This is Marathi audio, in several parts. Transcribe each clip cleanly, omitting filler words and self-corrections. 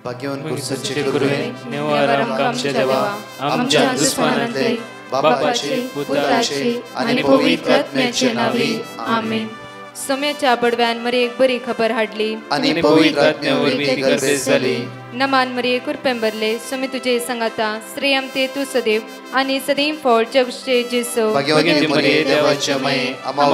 भाग्यवान कुर्सचे करुवे निवार आमच्या देवा आमच्या दुश्मनांतले बापाचे पुत्राचे आणि पवित्र आत्म्याचे नावे आमेन. सोम्याच्या बडव्यान मरे एक बरी खबर हाडली आणि पवित्र आत्म्यावर मी गर्भेस झाली. नमान मरिये कुरपेंबरले सोमे तुझे संगाता श्रेयम ते तू सदैव आणि सदैव फळ जगचे जेसो. भाग्यवती मरिये देवाच्या माये आम्हा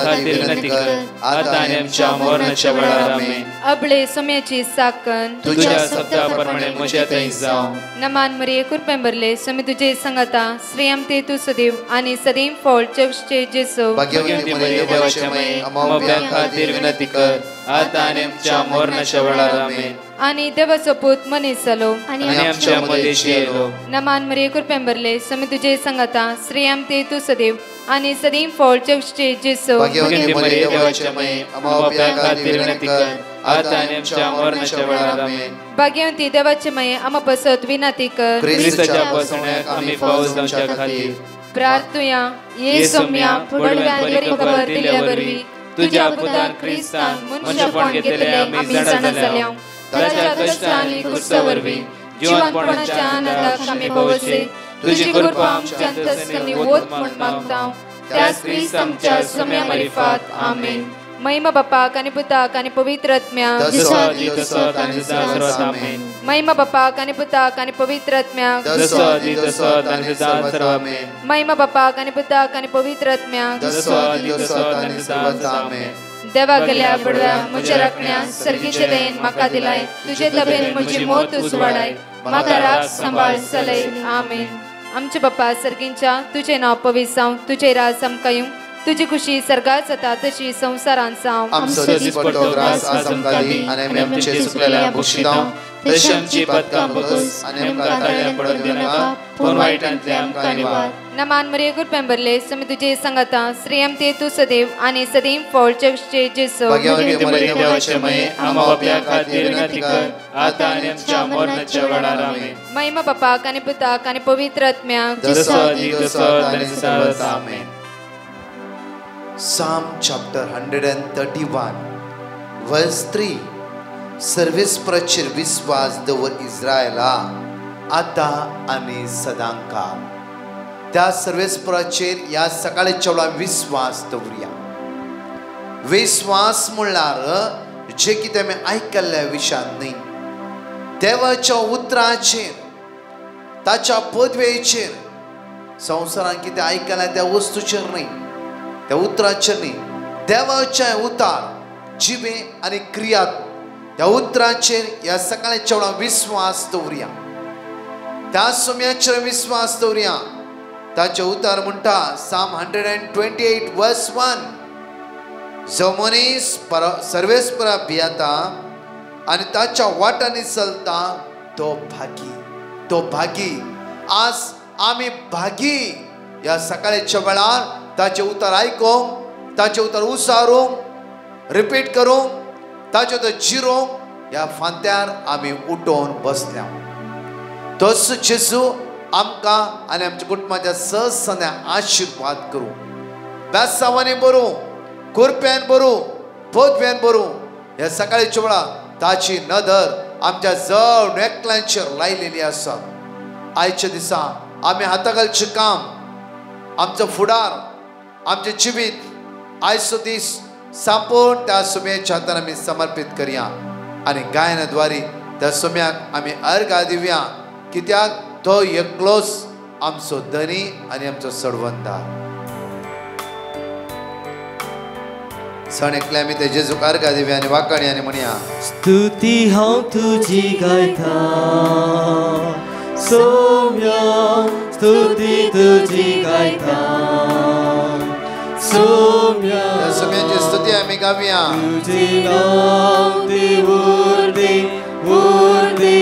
खातीर विनंती कर आता आणि आमच्या मरणाच्या वेळार आमेन. अबळे सोम्याची साकन तुझ्या शब्दाप्रमाणे म्हज्या थंय जावं. नमान मरिये कुरपेंबरले सोमे तुझे संगाता श्रेयम ते तू सदैव आणि सदैव फळ जगचे जेसो. भाग्यवती मरिये देवाच्या माये आम्हा खातीर विनंती कर आता आणि आमच्या मरणाच्या वेळार आमेन. आणि देवाचो पूत मनीस जालो आणि आमच्या मदेशी येलो. नमान मरिये कुरपेंबरले सोमे तुझे संगाता श्रेयम ते तू सदैव आणि सदैव फळ जगचे जेसो. भाग्यवती मरिये देवाच्या माये आम्हा खातीर विनंती कर आता आणि आमच्या मरणाच्या वेळार आमेन. भाग्यवती देवाचे माये आम्हा पसत विनंती कर ख्रिस्ताच्या पासण्याक आम्ही पावस जावच्या खातीर प्रार्थुया. ये सोम्या बडव्यान बरी खबर दिल्या वरवी तुझ्या पुतान ख्रिस्तान मनुष्यपण घेतले आम्ही जाणा जाल्या. ताच्या कष्टांनी कुर्सावरवी जीवनपणाच्या आनंदाक आम्ही पावसे. तुझी कृपा आमच्या अंतस्करणी वोत म्हण मागता त्याच ख्रिस्त आमच्या सोम्या मार्फत आमेन. महिमा बापाक आणि पुताक आणि पवित्र आत्म्याक महिमा बापाक आणि पुताक आणि पवित्र आत्म्याक महिमा बापाक आणि पुताक आणि पवित्र आत्म्याक देवा गेल्या बडव्या म्हज्या राखण्या सर्गीचे देन म्हाका दिलाय. तुझे तबेन म्हजी मोत उजवाडाय म्हाका राख सांबाळ चलय आमेन. आमचे बापा सर्गींच्या तुझे नाव पवित्र जावं. तुझे राज आमकां येवं. तुझी खुशी सर्गात जाता तशी संसारांत जावं. आमचो दिसपट्टो ग्रास आज आमकां दी आनी आमी आमचे सुकलेल्या बक्षितां तशी आमची पदकां बगस आनी आमकां ताळ्या पडत दिनाका पूण वायटांतले आमकां निवार. नमान मरिये कुरपेंबरले सोमे तुझे संगाता श्रेयम ते तू सदैव आणि सदैव फळ जगचे जेसो. भाग्यवती मरिये देवाचे माये आम्हा बापया खातीर विनंती कर आता आनी आमच्या मरणाच्या वेळार आमेन. महिमा बापाक आणि पुताक आणि पवित्र आत्म्याक आमेन. Psalm chapter 131 verse 3. सर्वेस्पराचेर विश्वास दवर इस्रायला आता आणि सदांकाळ. त्या सर्वेस्पराचेर या सकाळच्या वेळा विश्वास दवरया. विश्वास म्हणल्यार जे कितें आमी आयकल्ल्या विशयान न्ही, देवाच्या उतराचेर ताच्या पदवेचेर संवसारान कितें आयकलां त्या वस्तूचेर न्ही, त्या उतराचेर न्ही, देवाचे उतार जिवे आनी क्रिया त्या उतराचेर या सकाळच्या वेळा विश्वास दवरया. त्या सोम्याचेर विश्वास दवरया. ताचे उतार म्हणटा Psalm 128 verse 1. जो मनीस सर्वेस्परा भियेता आनी ताच्या वाटांनी चलता तो भागी, तो भागी. आज आमी भागी या सकाळच्या वेळार ताचे उतार आयकूंक, ताचे उतार उसारूंक, रिपीट करूंक, ताचे उतार जिरोंक ह्या फांत्यार आमी उठोवन बसल्या. तोच जेजू आमकां आनी आमच्या कुटुंबाच्या ससन्या आशिर्वाद करूं. बेसांवांनी बरूं, कुरप्यान बरूं, पदव्यान बरूं ह्या सकाळच्या वेळार ताची नदर आमच्या जड एकल्यांचेर लायलेली आसा. आयच्या दिसा आमी हाताखालचें काम, आमचो फुडार, आमचे जिवीत आयचो दीस संपूर्ण त्या सोम्याच्या हातान आमी समर्पित करया आनी गायनाद्वारे त्या सोम्याक आमी अर्घ दिवया. कित्याक तो एकलोच आमचो धनी आनी आमचो सडवंदार. सण एकले आमी ते जेजूक अर्घ दिवया आनी वाकणी आनी म्हणया. स्तुती हांव तुजी गायता सोम्या, स्तुती तुजी गायता सोम्या. सोम्याची स्तुती आमी गावया. तुझे नाव देवूर्दे उर्दे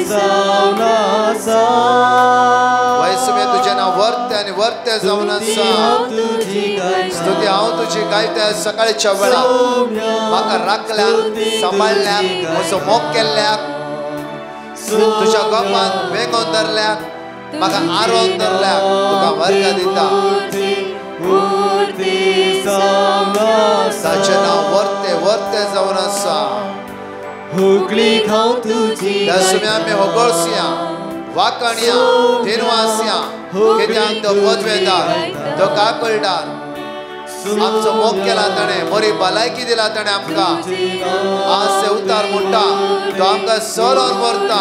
जावन आसा. वय सोम्या तुजें नांव वर्ते आनी वर्ते जावन आसा. स्तुती हांव तुजी गायता सकाळच्या वेळार. म्हाका राखल्याक, सांबाळल्याक, म्हजो मोग केल्ल्याक, तुज्या गोपान वेगोन धरल्याक, म्हाका आरोन धरल्याक तुका वर्ग दिता. ताचें नांव वर्ते वर्ते जावन आसा. उगली खाऊ तुझी त्या सुम्या आम्ही होगळसिया वाकणिया धेनवासिया कित्याक तो पदवेदार तो काकळदार आमचो मोग केला ताणे बरी भलायकी दिला ताणे आमकां आज ते उतार म्हणटा तो आमकां सोलोन व्हरता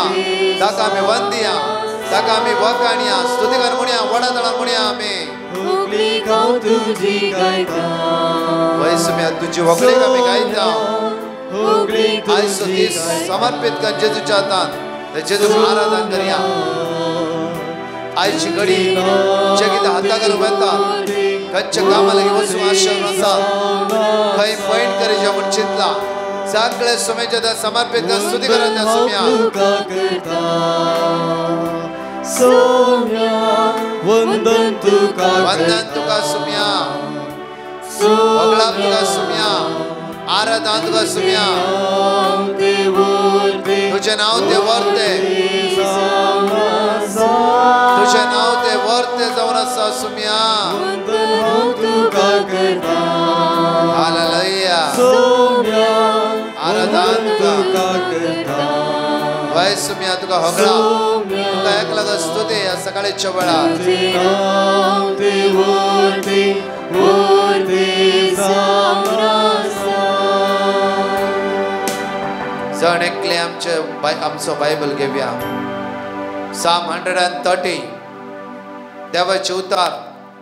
ताका आमी वंदिया ताका आमी वखाणया स्तुतीगान म्हणया वडादळा म्हणया आमी उगली खाऊ तुझी गायता वय सुम्या तुजी वगळीक आमी गायता आयज दीस समर्पित कर जेजूच्या हातांत जेजूक आराधन करया आयची घडी जे कितें हाता घालूं येता खंयच्या कामा लागीं वचूं आशेन आसा खंय पॉयंट करचें म्हूण चिंतला सगळे सुमेच्या समर्पित कर स्तुती करत त्या सुम्या वंदन तुका सुम्या वगळाप तुका सुम्या आराधन तुका सुम्या तुझे नाव ते वर्ते तुझे नाव ते वर्ते जावन आसा सुम्या हालेलुया आराधन तुका वय सुम्या तुका होगळा तुका एकला स्तुती ह्या सकाळीच्या वेळार जण एकले आमचो बायबल घेवया साम 130 देवाचे उतार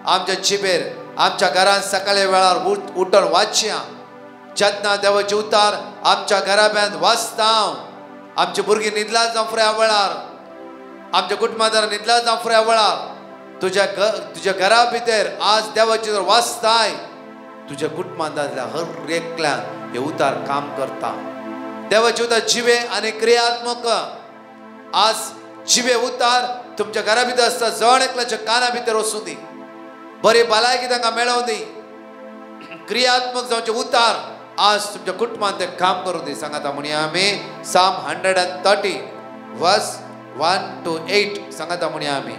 आमच्या जिबेर आमच्या घरांत सकाळी वेळार उठून वाचया जेन्ना देवाचे उतार आमच्या घराब्यांत वाचता आमची भुरगीं न्हिदला जावं फुड्या वेळार आमच्या कुटुंबादार न्हिदला जावं फुड्या वेळार तुझ्या घरा भितर आज देवाचे जर वाचताय तुझ्या कुटुंबांतल्या हर एकल्यान हे उतार काम करता देवाचे उतार जिवे आनी क्रियात्मक आज जिवे उतार तुमच्या घरा भितर आसता जण एकल्याच्या काना भितर वचूं दी बरी भलायकी तांकां मेळोवं दी क्रियात्मक जावचे उतार आज तुमच्या कुटुंबांत ते काम करूं दी सांगाता म्हणया आमी साम 130 वर्स 1 to 8 सांगाता म्हणया आमी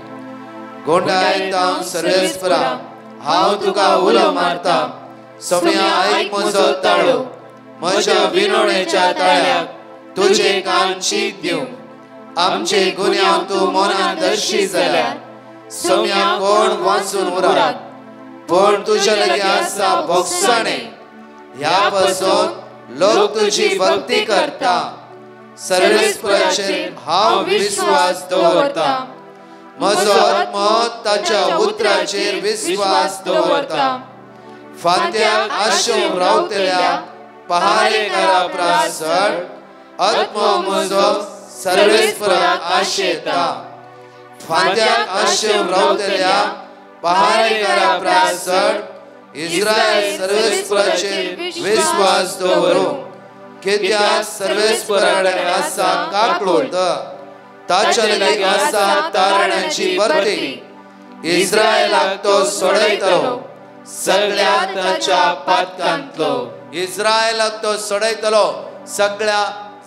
गोंडायता सर्वेस्परा हांव तुका उलो मारता सोम्या आयक म्हजो ताळो म्हज्या विनोणेच्या ताळ्याक तुजे कान शीत दिवं आमचे गुन्यांव तूं मनांत दर्शी जाल्यार सोम्या कोण वाचून उरात पण तुज्या लागीं आसा भोगसाणे ह्या पासून लोक तुजी भक्ती करता सर्वेस्पराचेर हांव विश्वास दवरता म्हजो आत्मा ताच्या उतराचेर विश्वास दवरता फांत्याक आशेव रावतल्या पहारेकारा प्रासड आत्मा म्हजो सर्वेस्पराक आशेता फांत्याक आशेव रावतल्या पहारेकारा प्रासड इस्रायल सर्वेस्पराचेर विश्वास दवरूं कित्याक सर्वेस्पराकडे आसा काकळोद ताच्या लागीं आसा तारणाची भरती इस्रायलाक तो सोडयतलो सगळ्या ताच्या पातकांतलो इस्रायलाक तो सोडयतलो सगळ्या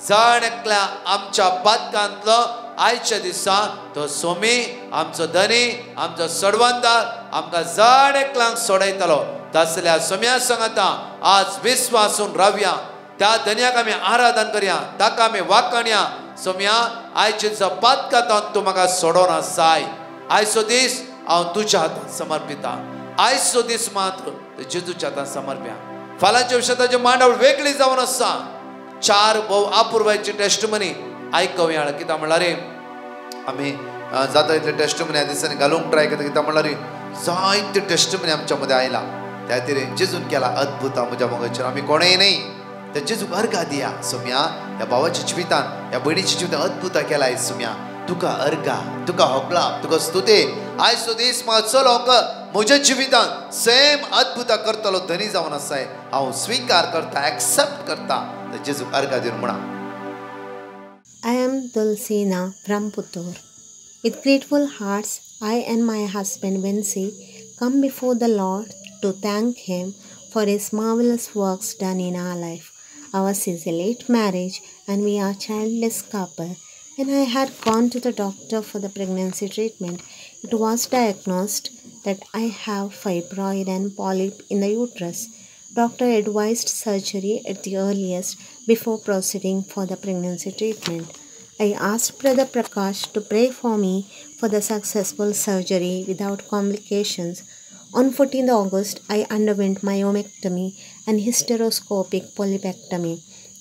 जण एकल्या आमच्या पातकांतलो आयच्या दिसा तो सोमी आमचो धनी आमचो सडवंदार आमकां जण एकल्यांक सोडयतलो तसल्या सोम्या सांगता आज विश्वासून रावया त्या धन्याक आमी आराधन करया ताका आमी वाकणया सोम्या आयच्या दिसा पातकांत तूं म्हाका सोडोना जाय आयचो दीस हांव तुज्या हातांत समर्पिता आयचो दीस मात्र जेजूच्या हातांत समर्प्या फाल्यांच्या विशताची मांडवळ वेगळी जावन आसा 4 भोव अपूर्वाची टेस्टमनी आयकवया कित्याक म्हणल्यार आमी जाता इतले टेस्टमनी ह्या दिसांनी घालूंक ट्राय करता कित्याक म्हणल्यार जायते टेस्टमनी आमच्या मदें आयला त्या खातीर जेजून केला अद्भुत म्हज्या मोगाचेर आमी कोणेय न्ही त्या जेजूक अर्घा दिया सोम्या ह्या भावाच्या जिवितान ह्या भयणीच्या जिवितान अद्भुत केला आयज सोम्या तुका अर्घा तुका होगळा तुका स्तुती आयचो दीस म्हाजो लोक म्हज्या जिवितान सेम अद्भुत करतलो धनी जावन आसाय हांव स्वीकार करता एक्सेप्ट करता त्या जेजूक अर्घा दिवन म्हणा I am Dulcina from Puttur. With grateful hearts, I and my husband Vinci come before the Lord to thank Him for His marvelous works done in our life. Ours is a late marriage and we are a childless couple. When I had gone to the doctor for the pregnancy treatment, it was diagnosed that I have fibroid and polyp in the uterus. Doctor advised surgery at the earliest before proceeding for the pregnancy treatment. I asked Brother Prakash to pray for me for the successful surgery without complications. On 14th August, I underwent myomectomy and hysteroscopic polypectomy.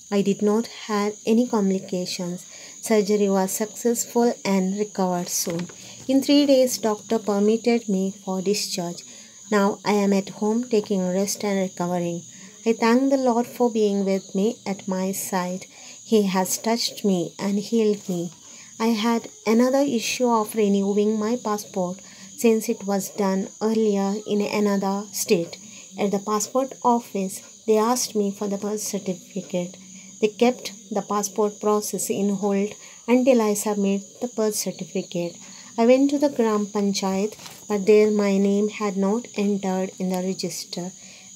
I did not have any complications. Surgery was successful and recovered soon. In 3 days, doctor permitted me for discharge. Now I am at home taking rest and recovering. I thank the Lord for being with me at my side. He has touched me and healed me. I had another issue of renewing my passport since it was done earlier in another state. At the passport office, they asked me for the birth certificate. They kept the passport process in hold until I submit the birth certificate. I went to the Gram Panchayat, but there my name had not entered in the register.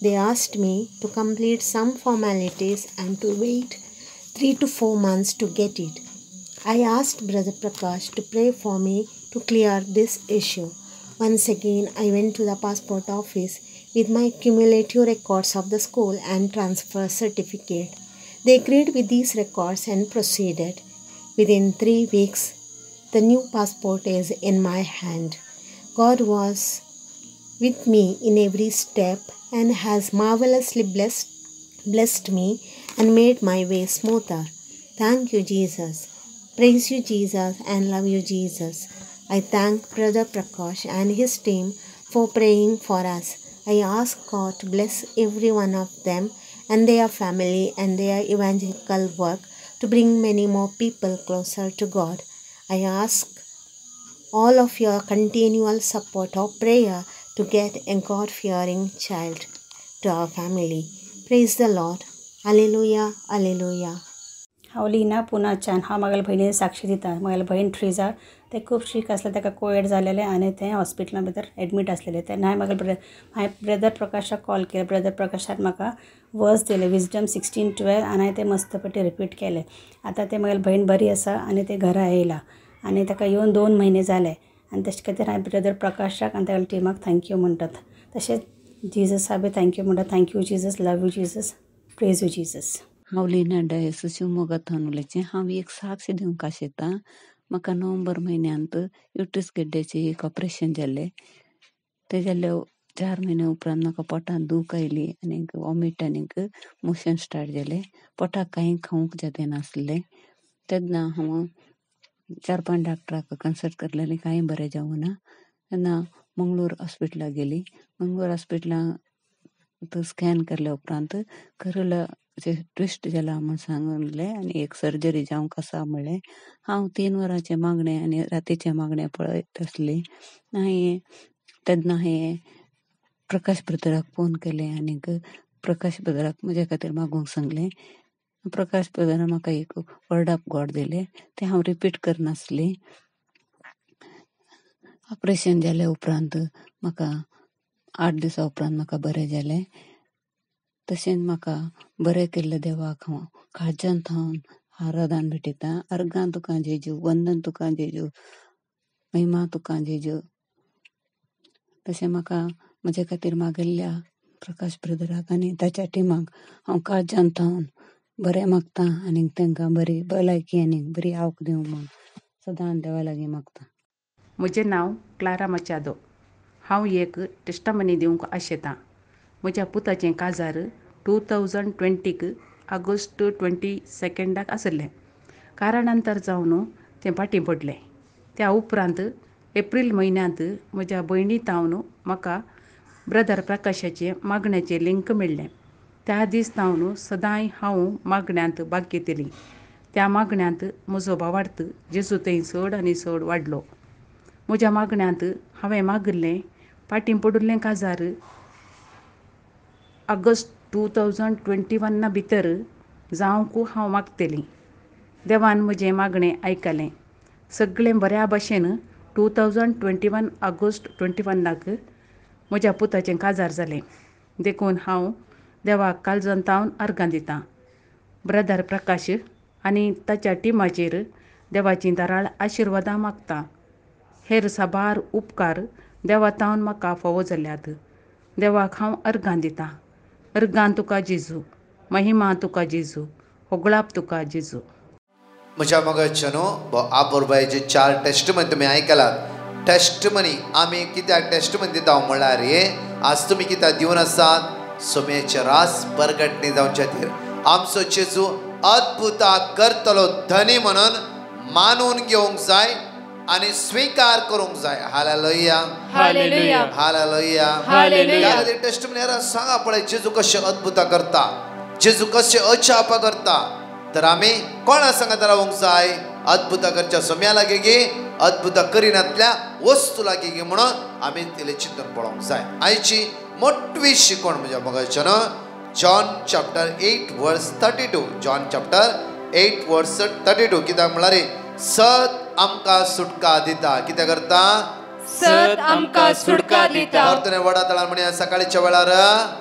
They asked me to complete some formalities and to wait 3 to 4 months to get it. I asked Brother Prakash to pray for me to clear this issue. Once again, I went to the passport office with my cumulative records of the school and transfer certificate. They agreed with these records and proceeded. Within 3 weeks, the new passport is in my hand. God was with me in every step and has marvelously blessed me and made my way smoother. Thank you, Jesus. Praise you, Jesus, and love you, Jesus. I thank Brother Prakash and his team for praying for us. I ask God to bless every one of them and their family and their evangelical work to bring many more people closer to God. I ask all of your continual support or prayer to get a God-fearing child to our family. Praise the Lord. Alleluia, alleluia. हावली ना पुन्हा छान हा म्हागेल्या भयणीन साक्षी दिता. म्हागेल्या भयण ट्रिजा ते खूब शीक आसले, ताका कोविड जालेले आनी ते हॉस्पिटलां भितर एडमीट आसलेले. तेन्ना हांवें हांवें ब्रदर प्रकाशाक कॉल केले. ब्रदर प्रकाशान म्हाका वर्स दिले विजडम 16:12 आनी हांवें ते मस्तपटी रिपीट केले. आतां ते म्हागेली भयण बरी आसा आनी ते घरा येयला आनी ताका येवन 2 म्हयने जाले आनी तेजे खातीर हांवें ब्रदर प्रकाशाक आनी ताच्या टिमाक थँक्यू म्हणटात. तशेंच जिजस हांवें थँक्यू म्हणटा. Thank you Jesus, love you Jesus, praise you Jesus. हांव लिना डायस शिवमोगा थावन उलयचें. हांव एक साक्ष दिवंक आशेतां. म्हाका नोव्हेंबर म्हयन्यांत युट्रस गड्ड्याचें एक ऑपरेशन जाल्लें. तें जाल्ले 4 म्हयने उपरांत म्हाका पोटांत दूख आयली आनी वॉमीट आनी मोशन स्टार्ट जालें. पोटाक कांय खावंक जाय नासलें. तेन्ना हांव 4-5 डॉक्टराक कन्सल्ट केलें आनी कांय बरें जावना. तेन्ना मंगळूर हॉस्पिटलाक गेली. मंगळूर हॉस्पिटलांत स्कॅन केल्या उपरांत करोला ट्विस्ट जाला म्हूण सांगलें आनी एक सर्जरी जावंक आसा म्हणलें. हांव 3 वरांचें मागणें आनी रातीचें मागणें पळयत आसलीं. तेन्ना हांवें प्रकाश ब्रदराक फोन केलें आनी प्रकाश ब्रदराक म्हजे खातीर मागूंक सांगलें. प्रकाश ब्रदरान म्हाका एक वर्ड ऑफ गॉड दिलें. तें हांव रिपीट करनासलीं. ऑपरेशन जाले उपरांत म्हाका 8 दिसां उपरांत म्हाका बरें जालें. तशेंच म्हाका बरें केल्लें देवाक हांव काळजांत हांव आराधन भेटयतां. अर्गां तुका जेजू, वंदन तुका जेजू, महिमा तुका जेजू. तशें म्हाका म्हजे खातीर मागिल्ल्या प्रकाश ब्रदराक आनी ताच्या टिमाक हांव काळजांत हांव बरें मागतां आनी तांकां बरी भलायकी आनी बरी आवक दिवं म्हूण सदां देवा लागीं मागतां. म्हजें नांव क्लारा मचादो. हांव एक टेस्टामनी दिवंक आशेतां. म्हज्या पुताचें काजार 2020 ऑगस्ट 22 आसलें. कारणांतर जावन तें फाटीं पडलें. त्या उपरांत एप्रील म्हयन्यांत म्हज्या भयणी तावन म्हाका ब्रदर प्रकाशाचें मागण्याचें लिंक मेळ्ळें. त्या दीस तावन सदांय हांव मागण्यांत भाग घेतलीं. त्या मागण्यांत म्हजो भावार्थ जेजू थंय चड आनी चड वाडलो. म्हज्या मागण्यांत हांवें मागिल्लें फाटीं पडिल्लें काजार ऑगस्ट 2021 भितर जावंक हांव मागतलीं. देवान म्हजें मागणें आयकलें. सगळें बऱ्या भाशेन 2021 ऑगस्ट 21 म्हज्या पुताचें काजार जालें. देखून हांव देवाक काळजांतावन अर्गां दितां. ब्रदर प्रकाश आनी ताच्या टिमाचेर देवाचीं धाराळ आशिर्वादां मागतां. हेर साबार उपकार देवा तावन म्हाका फावो जाल्यात. देवाक हांव अर्गां दितां. अर्गान तुका जेजू, महिमा तुका जेजू, होगळाप तुका जेजू. म्हज्या मोगाचेनो आपोरबायेचे 4 टेस्टमनी तुमी आयकलात. टेस्टमनी आमी कित्याक टेस्टमनी दिता म्हणल्यार आज तुमी कित्याक दिवन आसात सोम्याचे रास परगटणी जावचे खातीर आमचो जेजू अद्भुतां करतलो धनी म्हणून मानून घेवंक जाय आनी स्वीकार करूंक जाय. Hallelujah hallelujah hallelujah hallelujah. Testimony सांगा पळय जेजू कशें अद्भुतां करता, जेजू कशें अचाप करता. तर आमी कोणा सांगत रावंक जाय? अद्भुतां करच्या सोम्या लागी गे, अद्भुतां करिनातल्या वस्तू लागी गे म्हणून आमी तिले चिंतून पळोवंक जाय. आयची मोठवी शिकवण म्हज्या मोगाचेन जॉन चॅप्टर 8 वर्स 32. जॉन चॅप्टर 8 वर्स 32 कित्याक म्हळ्यार सत आमकां सुटका दिता. कितें करता? सत आमकां सुटका दिता. परतून वडा तळान म्हणया सकाळच्या वेळार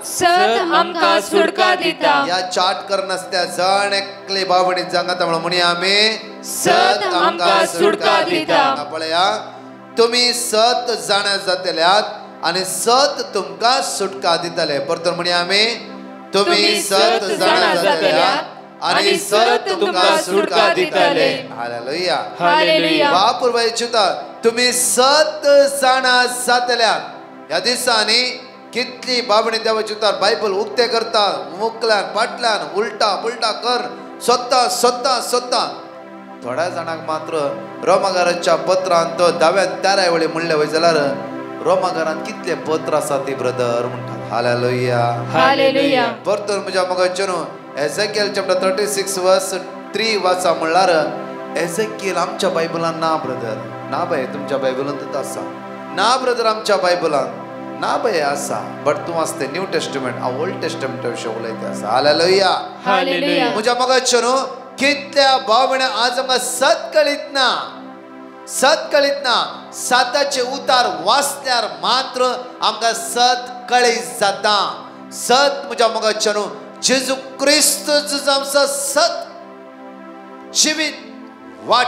सत आमकां सुटका दिता. या चाट करनासत्या जण एकले भावणी सांगता म्हणया आमी सत आमकां सुटका दिता. पळया तुमी सत जाणा जातल्यात आनी सत तुमकां सुटका दितले. परतून म्हणया आमी तुमी सत जाणा जातल्यात आनी सत तुमकां सुटका दितले. Hallelujah hallelujah. बापूरबाई चिता तुमी सत जाणा जातल्यात. ह्या दिसांनी कितली बाबणी देवाची उतार बायबल उक्ते करता, मुखल्यान फाटल्यान उलटा पुलटा कर सोदता सोदता सोदता. थोड्या जाणांक मात्र रोमागाराच्या पत्रांत तो 10-13 वेळी म्हणले वय जाल्यार रोमागारांत कितले पत्र आसा ती ब्रदर म्हणटात. Hallelujah hallelujah. परतून म्हज्या मोगाचेनो एझेकिएल चॅप्टर 36 वर्स 3 वाचा म्हणल्यार एझेकिएल आमच्या बायबलान ना ब्रदर. ना बाय तुमच्या बायबलांत आसा. ना ब्रदर आमच्या बायबलान ना बाय आसा. बट तूं वाचते न्यू टेस्टमेंट हांव ओल्ड टेस्टमेंट विशीं उलयता आसा. Hallelujah hallelujah. म्हज्या मोगाचेनो कितल्या भावण्या आज आमकां सत कळीत ना. सत कळीत ना. साताचे उतार वाचल्यार मात्र आमकां सत कळीत जाता. सत म्हज्या मोगाचेनो जेजू क्रिस्त आमचा सत जिवीत वाट.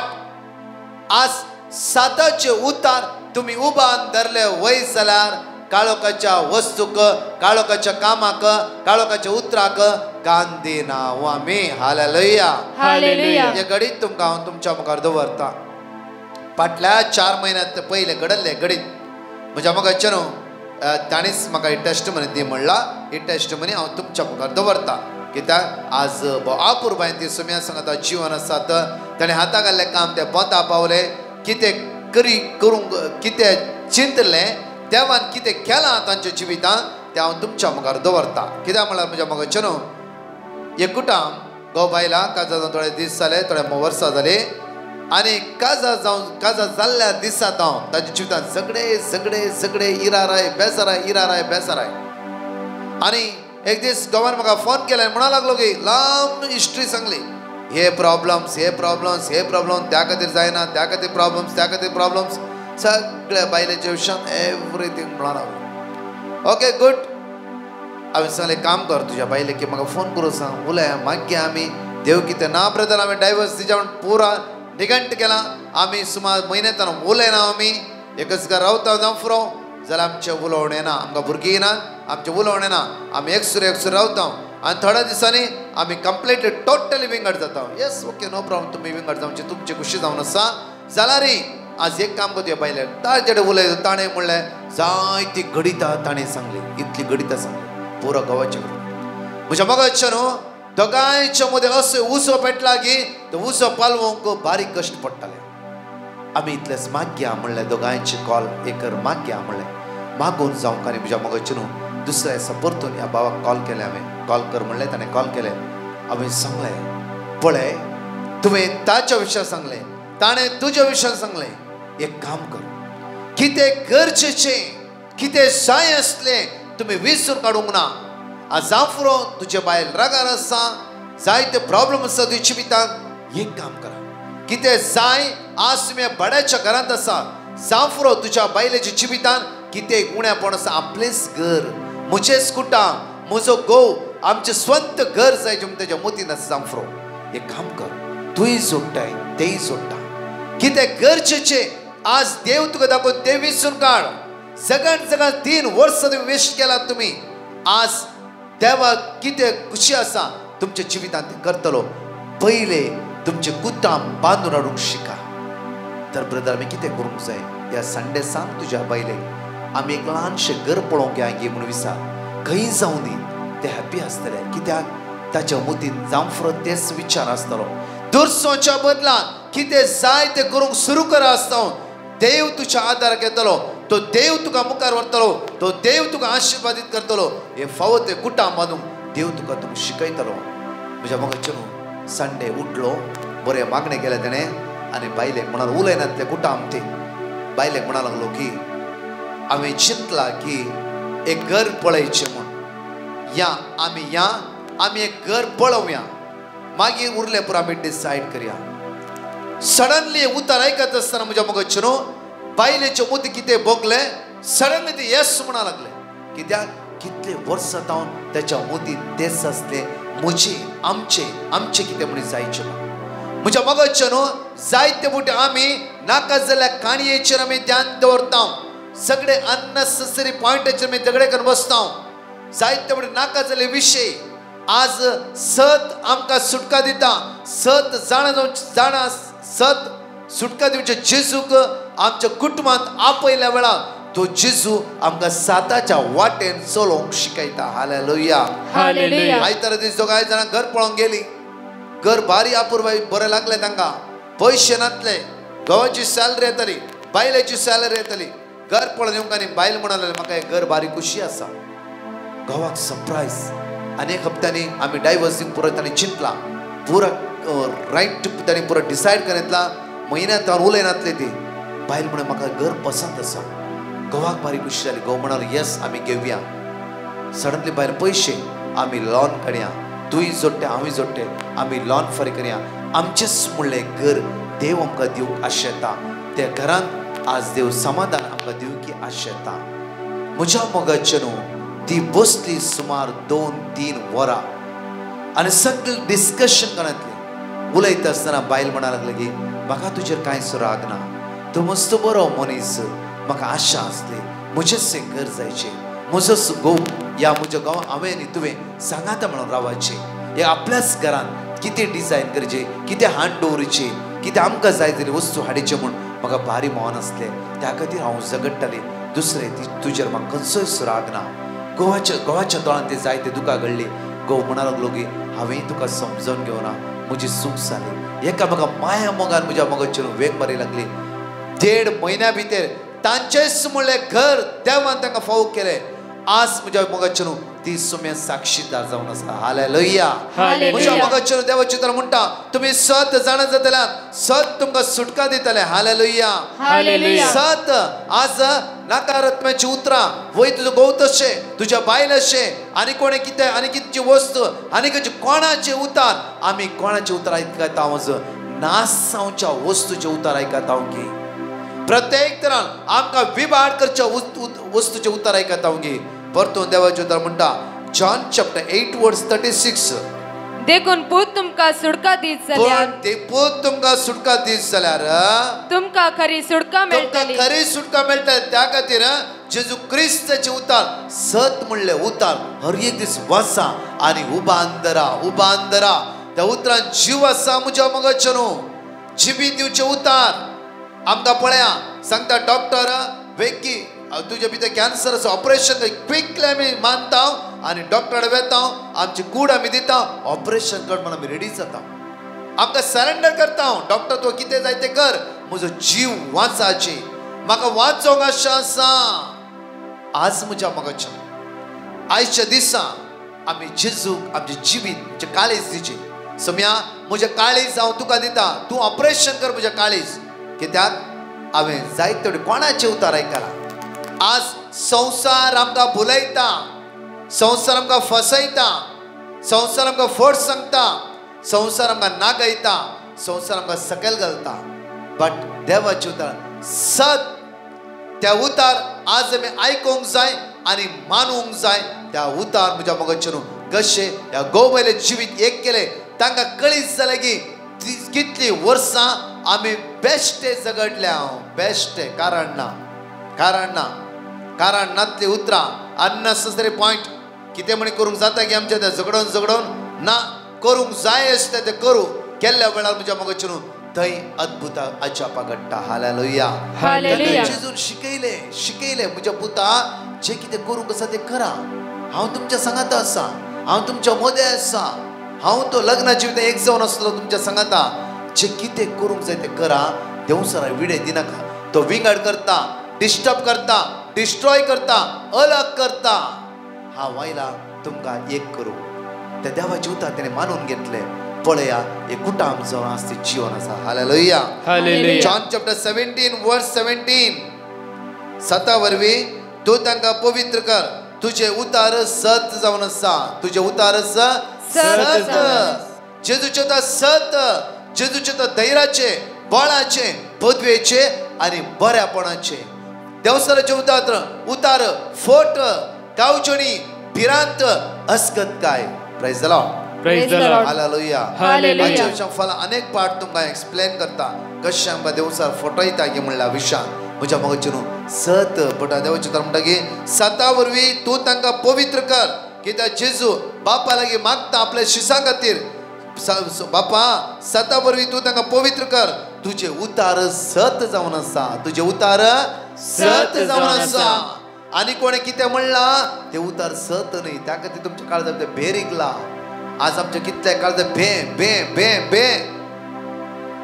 आज साताचे उतार तुम्ही उबान धरले वय जाल्यार काळोखाच्या वस्तूक, काळोखाच्या कामाक, काळोखाच्या उतराक कान दिना आमी. Hallelujah hallelujah. हे घडीत तुमकां हांव तुमच्या मुखार दवरता. फाटल्या 4 म्हयन्यांत पयले घडले घडीत म्हज्या मोगाचेनो ताणीच म्हाका ही टेस्टमनी दी म्हणला. ही टेस्टमनी हांव तुमच्या मुखार दवरता. कित्याक आज आपुरबायन ती सोम्या सांगता जीवन आसात ताणें हाता घाल्लें काम तें पोंता पावलें. कितें करूंक कितें चिंतलें देवान कितें केलां तांच्या जिवितांत तें हांव तुमच्या मुखार दवरता. कित्याक म्हळ्यार म्हज्या मोगाचेनो एकूटां गो बायलां काजा जावन थोडे दीस जाले, थोडे वर्सां जाली आनी काजा जाल्ल्या दिसांत हांव ताच्या जिवितांत सगळे सगळे सगळे इराराय बेसाराय. आनी एक दीस गोवान म्हाका फोन केले म्हणा लागलो की लांब हिस्ट्री सांगली. हे प्रॉब्लम्स त्या खातीर जायना, त्या खातीर प्रॉब्लम्स सगळ्या बायलेच्या विशयान एवरीथींग म्हणा लागलो. Okay good. हांवें सांगलें काम कर तुज्या बायलेक की म्हाका फोन करून सांग उलय मागे आमी देव कितें ना ब्रदर आमी डायवर्स तिच्या पुरा निगंट केला. आमी सुमार म्हयन्यान उलयना. आमी एकच घर रावता जावं फुरो जाल्यार आमचें उलोवण येना. आमकां भुरगीं येना, आमचें उलोवण येना. आमी एकसूर रावता आनी थोड्या दिसांनी आमी कंप्लीटली टोटली विंगड जाता. Yes okay no problem. तुमी विंगड जावचे तुमची खुशी जावन आसा जाल्यार आज एक काम करया बायले ताचे उलय. ताणें म्हणलें जायती गणितां ताणें सांगली, इतली गणितां सांगली पुरो गोवाच्या. म्हज्या मोगाचेनो दोगांयच्या मदें असो उसो पेटला की तो उसो पालवंक बारीक कश्ट पडटाले. आमी इतलेंच मागया म्हणलें दोगांयचे कॉल एकर मागया म्हणलें. मागून जावंक आनी म्हज्या मोगाचेनो दुसऱ्या दिसा परतून ह्या भावाक कॉल केलें. हांवें कॉल कर म्हणलें, ताणें कॉल केलें. हांवें सांगलें पळय तुवें ताच्या विशयान सांगलें, ताणें तुज्या विशयान सांगलें. एक काम कर, कितें गरजेचें कितें जाय आसलें तुमी विसरून काडूंक ना. आज जावं तुजे बायल रागार आसा, जायते प्रॉब्लेम आसा तुज्या जिवितांत. एक काम करा, कितें जाय आज तुमी भाड्याच्या घरांत आसा, जावं तुज्या बायलेच्या जिवितांत कितें उणेपण आसा. आपलेंच घर, म्हजेंच कुटां, म्हजो घोव, आमचें स्वंत घर जाय जें तेज्या मतीन आसा. जावं एक काम कर, तूंय जोडटाय तेंय जोडटा. कितें गरजेचें आज देव तुका दाखोवन तें विसरून काड. सगळ्यान 3 वर्सां वेस्ट केलात तुमी. आज देवा कितें खुशी आसा तुमच्या जिवितांत ते करतलो. पहिले तुमचे कुटाम बांदून हाडूंक शिका. तर ब्रदर आमी कितें करूंक जाय? ह्या संडे सांग तुज्या बायलेक आमी एक ल्हानशें घर पळोवंक या गे म्हणून विचार. खंय जावं दी ते हॅप्पी आसतले, कित्याक ताच्या मतीन जावं फुडें तेच विचार आसतलो. दुरसोच्या बदलांत कितें जाय ते करूंक सुरू करा आसता. देव तुज्या आदाराक येतलो, तो देव तुका मुखार व्हरतलो, तो देव तुका आशिर्वादीत करतलो. हे फावो ते कुटाम बांदूंक देव तुका शिकयतलो. म्हज्या मगचें संडे उठलो, बरें मागणे केले तेणें आनी बायलेक म्हणालो उलयनातले कुटाम ते बायलेक म्हणा लागलो की हांवें चिंतला की एक घर पळयचें म्हूण. या आमी एक घर पळोवया, मागीर उरले पुरो आमी डिसायड करया. सडनली उतर आयकत आसतना म्हज्या मगचें बायलेचे मती कितें भोगले, सडनली ते येस म्हणा लागले. कित्याक कितले वर्सां जावन त्याच्या मतीन तेच आसले, म्हजे आमचे कितें म्हणून जायचें म्हूण. म्हज्या मगचें जायते फावटी आमी नाका जाल्ल्या काणयेचेर आमी ध्यान दवरता, सगळे अननेसेसरी पॉयंटाचेर आमी झगडे करून बसता. जायते फावटी नाका जाल्ले विशय. आज सत आमकां सुटका दिता, सत जाणा सत सुटका दिवचे जेजूक आमच्या कुटुंबांत आपयल्या वेळार तो जेजू आमकां साताच्या वाटेन चलोवंक शिकयता. हालेलुया. आयतारा दीस दोगांय जाणां घर पळोवंक गेली. घर भारी अपूर्व बरें लागले तांकां. पयशे नातले, घोवाची सॅलरी येतली, बायलेची सॅलरी येतली. घर पळोवन येवंक आनी बायल म्हणलें म्हाका हें घर भारी खुशी आसा. घोवाक सरप्रायज. अनेक हप्त्यांनी आमी डायवर्स दिवंक पुरो ताणें चिंतला, पुरो रायट ताणें पुरो डिसायड करितला. म्हयन्यांत हांव उलयनातले ती बायल म्हणून म्हाका घर पसंत आसा. घोवाक भारी खुशी जाली. घोव म्हणालो येस आमी घेवया. सडनली बायल पयशे आमी लॉन काडया, तुय जोडटे हांवूय जोडटे, आमी लॉन फारीक करया. आमचेच म्हणलें घर देव आमकां दिवंक आशेता. त्या घरांत आज देव समाधान आमकां दिवंकी आशेता. म्हज्या मोगाचें ती बसली सुमार 2-3 वरां आनी सगळें डिस्कशन करतली. उलयता आसतना बायल म्हणा लागली की म्हाका तुजेर कांयच राग ना, तूं मस्त बरो मनीस, म्हाका आशा आसली म्हजेच एक घर जायचें, म्हजोच घोव या म्हज्या गांवांत हांवें आनी तुवें सांगाता म्हणून रावचें. हे आपल्याच घरांत कितें डिजायन करचे, कितें हाड दवरचें, कितें आमकां जाय तरी वस्तू हाडचे म्हूण म्हाका भारी मोहन आसलें. त्या खातीर हांव झगडटालें. दुसरें तुजेर म्हाका खंयचोच राग ना. घोवाच्या तोंडांत ते जायते दुकां घडली. घोव म्हणा लागलो की हांवें तुका समजोवन घेवना, म्हजी चूक जाली. एका म्हाका माया मोगान म्हज्या मोगाचेर वेग मारी लागली. 1.5 म्हयन्या भितर तांचेच म्हणलें घर देवान तांकां फावो केलें. आज म्हज्या मोगाचेर ती सुम्या साक्षीदार जावन आसा. हालेलुया. म्हज्या मोगाचेर देवाची तर म्हणटा तुमी सत जाणा जातल्यात सत तुमकां सुटका दितले. हालेलुया. सत आज नकारात्मकाची उतरां वय तुजो घोव तशें, तुज्या बायल अशें, आनी कोणें कितें आनी कितेंची वस्त आनी खंयचे कोणाचे उतार आमी कोणाचे उतार आयकता. हांव नास जावच्या वस्तूचे उतार आयकता की प्रत्येक तरान आमकां विभाड करच्या वस्तूचे उतार आयकता की. परतून देवाचे उतार म्हणटा जॉन चॅप्टर 8 वर्स 36. देखून पूत तुमकां सुटका दीत जाल्यार पूत तुमकां सुटका दीत जाल्यार तुमकां खरी सुटका मेळटली. खरी सुटका मेळटली. त्या खातीर जेजू क्रिस्ताचे उतार सत म्हणले उतार हर एक दीस वाचा आनी उबान धरा. त्या उतरान जीव आसा. म्हज्या मोगाचेर जिबी दिवचे उतार आमकां पळया सांगता डॉक्टर वेगी तुजे भितर कॅन्सर आसा ऑपरेशन क्विकली आमी मानता आनी डॉक्टर वेता आमची कूड आमी दिता ऑपरेशन कर म्हणून आमी रेडी जाता. आमकां सरेंडर करता. डॉक्टर तूं कितें जाय तें कर, म्हजो जीव वाचाची, म्हाका वाचोंक आशा आसा. आज म्हज्या मोगाचें आयच्या दिसा आमी जेजूक आमचे जिवीत म्हणजे काळीज दिची. सोम्या म्हजें काळीज हांव तुका दिता, तूं ऑपरेशन कर म्हजें काळीज. कित्याक हांवें जायते फावटी कोणाचे उतार आयकला. आज संवसार आमकां भुलयता, संवसार आमकां फसयता, संवसार आमकां फट सांगता, संवसार आमकां नागयता, संवसार आमकां सकयल घालता. बट देवाचे उतार सत त्या उतार आज आमी आयकूंक जाय आनी मानूंक जाय. त्या उतार म्हज्या मोगाचेर कशें ह्या घोव बायले जिवीत एक केले तांकां कळीत जालें की कितलीं वर्सां आमी बेश्टे झगडल्या. बेश्टे कारण नातली उतरां अननेसेसरी पॉयंट कितें म्हणी करूंक जाता की आमच्या तें झगडोन ना करूंक जाय आसता तें करूं केल्ल्या वेळार म्हज्या मोगाचें न्हू थंय अद्भुत अजापा घडटा हालेलुया हालेलुया जेजून शिकयले म्हज्या पुता जे कितें करूंक आसा तें करा हांव तुमच्या सांगाता आसा हांव तुमच्या मदें आसा हांव तो लग्नाची एक जावन आसलो तुमच्या सांगाता जे कितें करूंक जाय तें करा देवसरा विडे दिनाका तो विंगड करता डिस्टर्ब करता डिस्ट्रॉय करता अलग करता हांव आयला तुमकां एक करूं त्या देवाचे उतर तेणे मानून घेतले पळया एक कुटाम जावन आसते जीवन आसा हालेलुया हालेलुया जॉन चॅप्टर 17 वर्स 17 7 वरवीं तूं तांकां पवित्र कर तुझे उतार सत जावन आसा तुझे उतार सत जेजूचे उतार सत जेजूचे उतार धैर्याचे बळाचे पदवेचे आनी बऱ्यापणाचे देवसराचे उतार फोट कावचणी भिरांत अस्कतकाय praise the Lord praise the Lord hallelujah hallelujah फला अनेक पार्ट तुमकां एक्सप्लेन करता कशें आमकां देवसार फटयता की म्हणल्या विशयान म्हज्या मोगाचें न्हू सत पटा देवाचें उतर म्हणटा की 7 वरवीं तूं तांकां पवित्र कर कित्याक जेजू बापा लागीं मागता आपल्या शिसां खातीर बापा 7 वरवीं तूं तांकां पवित्र कर तुझे उतार सत जावन आसा तुझे उतार सत जावन आसा आनी कोणें कितें म्हणला ते उतार सत न्ही त्या खातीर तुमच्या काळजांत भेर इकला आज आमचे कितले काळजां भे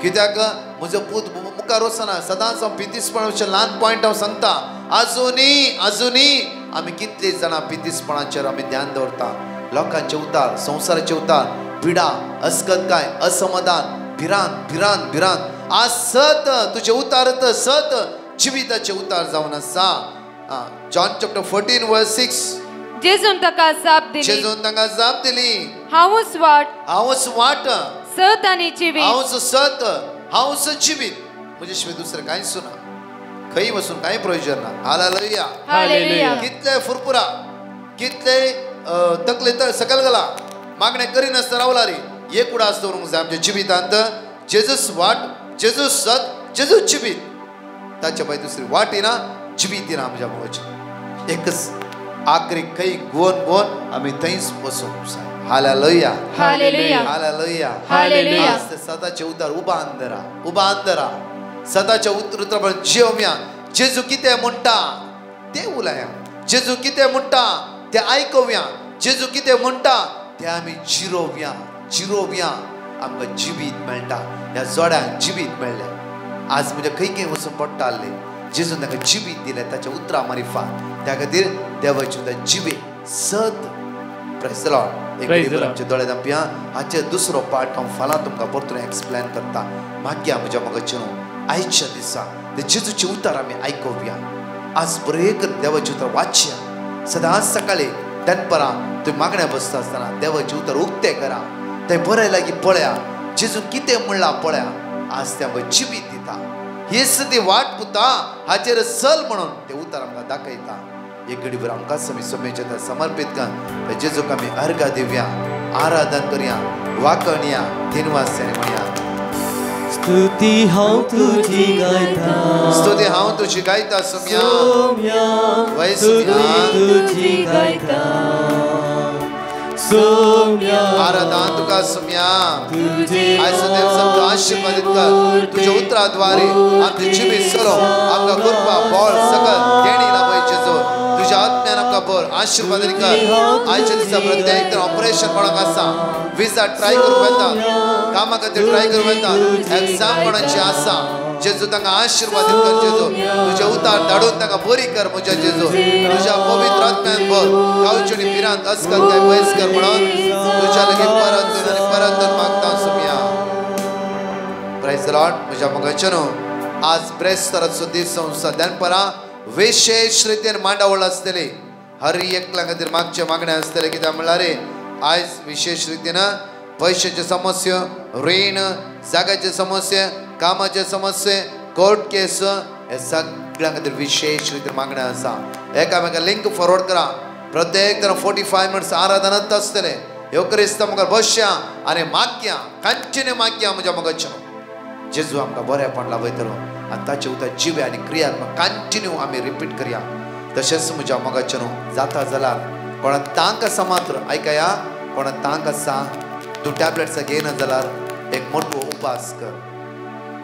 कित्याक म्हजो पूत मुखार वचना सदांच हांव पितीसपणाचें ल्हान पॉयंट हांव सांगता आजुनी आमी कितले जाणां पितीसपणाचेर आमी ध्यान दवरता लोकांचे उतार संवसाराचे उतार पिडा अस्कतकाय असमाधान भिरांत आज सत तुझे उतार सत जिविताचे उतार जावन आसा जॉन चॅप्टर 14 वर्स 6 जेजून ताका जाप दिली हांवूच वाट सत आनी जिवीत हांवूच सत हांवूच जिवीत म्हजे शिवाय दुसरें कांयच ना खंय वचून कांय प्रयोजन ना हालेलुया हालेलुया कितले फुरफुरा कितले तकले सकल गेला मागणें करिनासतना रावला रे एक उडास दवरूंक जाय आमच्या जिवितांत जेजूस वाट जेजूस सत जेजूस जिवीत ताच्या भायर दुसरी वाट येना जिवीत येना म्हज्या मोगाची एकच आखरी खंय गोवन आमी थंयच वचूंक जाय हालेलुया हालेलुया हालेलुया हालेलुया आज ते सदाचे उतार उबा अंदरा सदाचे उतर जेवया जेजू कितें म्हणटा ते उलया जेजू कितें म्हणटा ते आयकवया जेजू कितें म्हणटा ते आमी जिरोवया आमकां जिवीत मेळटा ह्या जोड्यांक जिवीत मेळ्ळें आज म्हणजे खंय वचून पडटा आसलें जेजून ताका जिवीत दिलें ताच्या उतरां मारिफात त्या खातीर देवाची उतर जिवीत सत प्रेज द लॉर्ड आमचे दोळे धांपया हाचे दुसरो पार्ट हांव फाल्यां तुमकां परतून एक्सप्लेन करता मागया म्हज्या मोगाचें न्हू आयच्या दिसा ते जेजूचे उतार आमी आयकवया आज बरे कर देवाचे उतर वाचया सदांच सकाळी दनपरां तुमी मागण्या बसता आसतना देवाचे उतर उक्ते करा ते बरें लागीं पळया जेजू कितें म्हणलां पळया आज ते आमकां जिवीत दिता हेच ती वाट पुता हाचेर चल म्हणून ते उतर आमकां दाखयता एक घडीभर आमकांच आमी सोमेच्या समर्पीत कर जेजूक आमी अर्घा दिवया आराधन करया वाकणया दिनवास म्हणया स्तुती हांव तुजी गायता सोम्या तुजी गायता सोम्या आराधन तुका सोम्या आयचो देव सबको आशीर्वादित कर तुझ्या उतराद्वारे आमचे जिवीत चलो आमकां कृपा बळ सकल देणी लाभय जेजू तुझ्या आत्म्यान आमकां भर आशीर्वाद कर आयच्या दिसा प्रत्येक तर ऑपरेशन कोणाक आसा विजा ट्राय करूं येता कामा खातीर ट्राय करूं येता एग्जाम कोणाची आसा जेजू तांकां आशीर्वादित कर जेजू तुझे उतार धाडून तांकां बरी कर म्हज्या जेजू तुझ्या पवित्र आत्म्यान भर गांवचणी पिरांत अस्कल काय वयस कर म्हणून तुझ्या लागीं परत मागता सोम्या प्रेज द लॉर्ड म्हज्या मोगाचें न्हू आज ब्रेस्तराचो दीस संवसा दनपरां विशेष रितीन मांडावळ आसतली हर एकल्या खातीर मागचे मागणे आसतले कित्याक म्हणल्यार आयज विशेष रितीन पयशाचे समस्या रीण जाग्याचे समस्या कामाचे समस्या कोर्ट केस हे सगळ्यां खातीर विशेष रितीन मागणे आसा एकामेका लिंक फॉरवर्ड करा प्रत्येक तर 45 मिनिट्स आराधनांत आसतले ह्यो क्रिस्त मुखार बसया आनी मागया कंटिन्यू मागया म्हज्या मोगाचें जेजू आमकां बरेंपण लाभयतलो आनी ताचे उतर जिवे आनी क्रियात्मक कंटिन्यू आमी रिपीट करया तशेंच म्हज्या मोगाचें न्हू जाता जाल्यार कोणा तांक आसा मात्र ऐकया कोणा तांक आसा तू टॅबलेट्स घेयना जाल्यार एक मोठो उपास कर,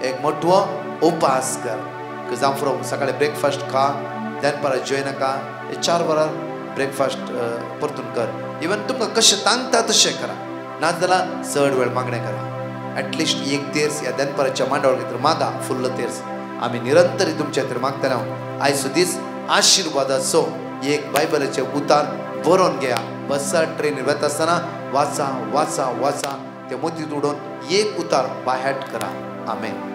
एक मोठो उपास कर. जावं फ्रॉम सकाळी ब्रेकफास्ट खा, दनपारां जेवनाका, 4 वरां ब्रेकफास्ट परतून कर. इवन तुमकां कशें तांकता तशें करा, नाजाल्यार चड वेळ मागणें करा. ऍटलिस्ट एक तेर्स ह्या दनपाराच्या मांडावळ भितर मागा, फुल्ल तेर्स. आमी निरंतरी तुमच्या खातीर मागतले. आयचो दीस आशिर्वादाचो एक बायबलाचे उतार बरोवन घेया. बसा ट्रेनीर वता आसतना वाचा वाचा वाचा, ते मोतीत उडोवन एक उतार बायहाट करा. आमेन.